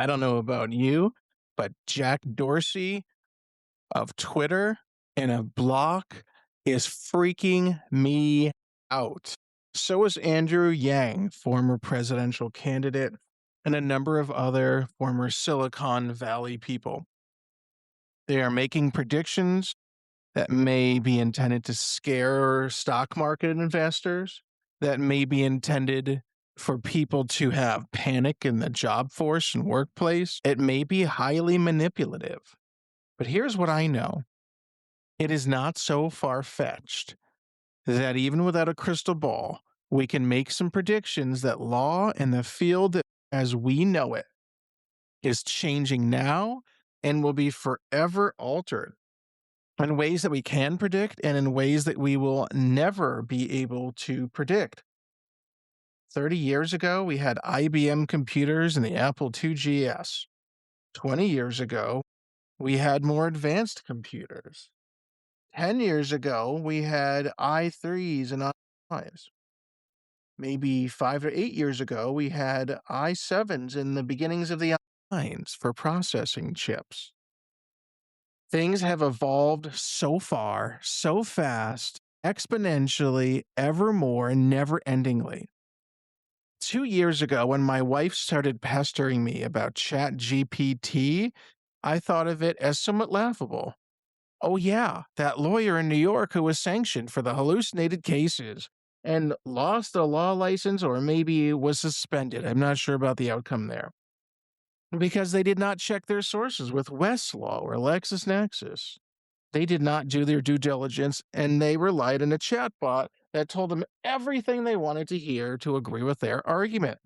I don't know about you, but Jack Dorsey of Twitter and of Block is freaking me out. So is Andrew Yang, former presidential candidate, and a number of other former Silicon Valley people. They are making predictions that may be intended to scare stock market investors, that may be intended for people to have panic in the job force and workplace. It may be highly manipulative. But here's what I know: it is not so far fetched that even without a crystal ball, we can make some predictions that law and the field as we know it is changing now and will be forever altered in ways that we can predict and in ways that we will never be able to predict. 30 years ago, we had IBM computers and the Apple IIgs. 20 years ago, we had more advanced computers. 10 years ago, we had i3s and i5s. Maybe 5 or 8 years ago, we had i7s and the beginnings of the i9s for processing chips. Things have evolved so far, so fast, exponentially, ever more, and never endingly. 2 years ago, when my wife started pestering me about ChatGPT, I thought of it as somewhat laughable. Oh, yeah, that lawyer in New York who was sanctioned for the hallucinated cases and lost a law license or maybe was suspended. I'm not sure about the outcome there because they did not check their sources with Westlaw or LexisNexis. They did not do their due diligence and they relied on a chatbot that told them everything they wanted to hear to agree with their argument.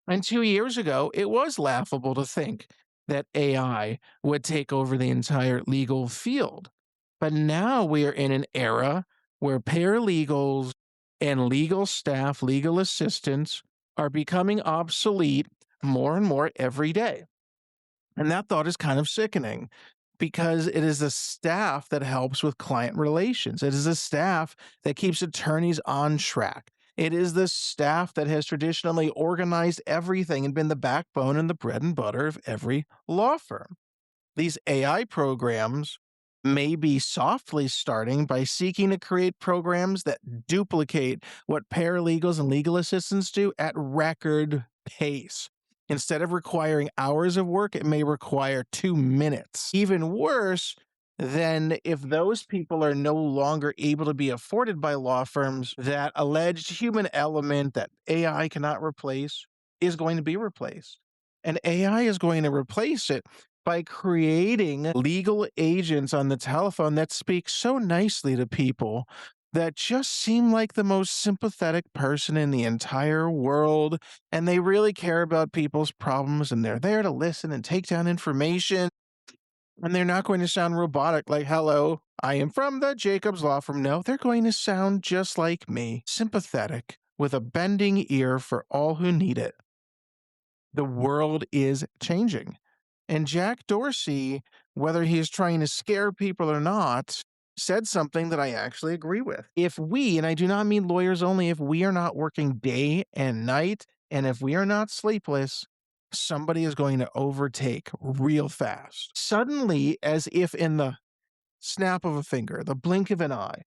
And 2 years ago, it was laughable to think that AI would take over the entire legal field. But now we are in an era where paralegals and legal staff, legal assistants are becoming obsolete more and more every day. And that thought is kind of sickening because it is the staff that helps with client relations. It is the staff that keeps attorneys on track. It is the staff that has traditionally organized everything and been the backbone and the bread and butter of every law firm. These AI programs may be softly starting by seeking to create programs that duplicate what paralegals and legal assistants do at record pace. Instead of requiring hours of work, it may require 2 minutes. Even worse, than if those people are no longer able to be afforded by law firms, that alleged human element that AI cannot replace is going to be replaced. And AI is going to replace it by creating legal agents on the telephone that speak so nicely to people that just seem like the most sympathetic person in the entire world. And they really care about people's problems and they're there to listen and take down information. And they're not going to sound robotic like, hello, I am from the Jacobs Law Firm. No, they're going to sound just like me, sympathetic, with a bending ear for all who need it. The world is changing. And Jack Dorsey, whether he is trying to scare people or not, said something that I actually agree with. If we, and I do not mean lawyers only, if we are not working day and night, and if we are not sleepless, somebody is going to overtake real fast. Suddenly, as if in the snap of a finger, the blink of an eye,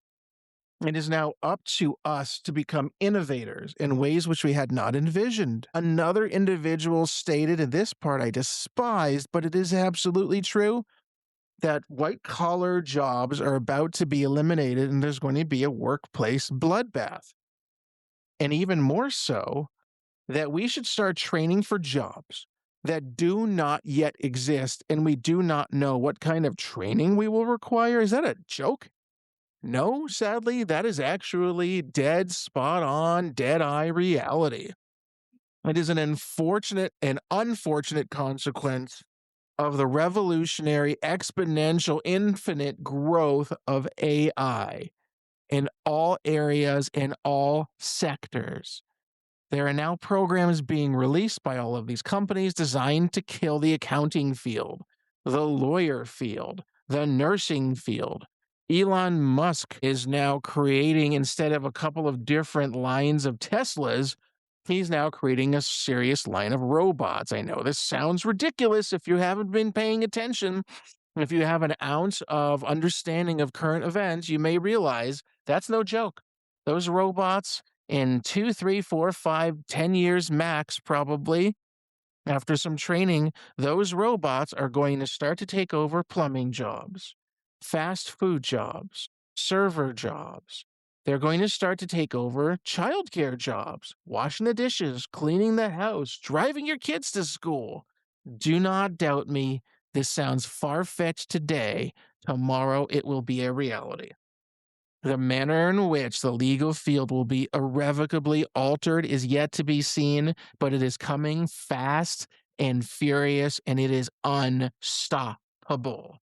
it is now up to us to become innovators in ways which we had not envisioned. Another individual stated, and this part I despised, but it is absolutely true, that white collar jobs are about to be eliminated and there's going to be a workplace bloodbath. And even more so, that we should start training for jobs that do not yet exist and we do not know what kind of training we will require. Is that a joke? No, sadly, that is actually dead spot on, dead eye reality. It is an unfortunate and unfortunate consequence of the revolutionary, exponential, infinite growth of AI in all areas, in all sectors. There are now programs being released by all of these companies designed to kill the accounting field, the lawyer field, the nursing field. Elon Musk is now creating, instead of a couple of different lines of Teslas, He's now creating a serious line of robots. I know this sounds ridiculous if you haven't been paying attention. If you have an ounce of understanding of current events, you may realize that's no joke. Those robots in 2, 3, 4, 5, 10 years max, probably, after some training, those robots are going to start to take over plumbing jobs, fast food jobs, server jobs. They're going to start to take over childcare jobs, washing the dishes, cleaning the house, driving your kids to school. Do not doubt me. This sounds far fetched today. Tomorrow it will be a reality. The manner in which the legal field will be irrevocably altered is yet to be seen, but it is coming fast and furious, and it is unstoppable.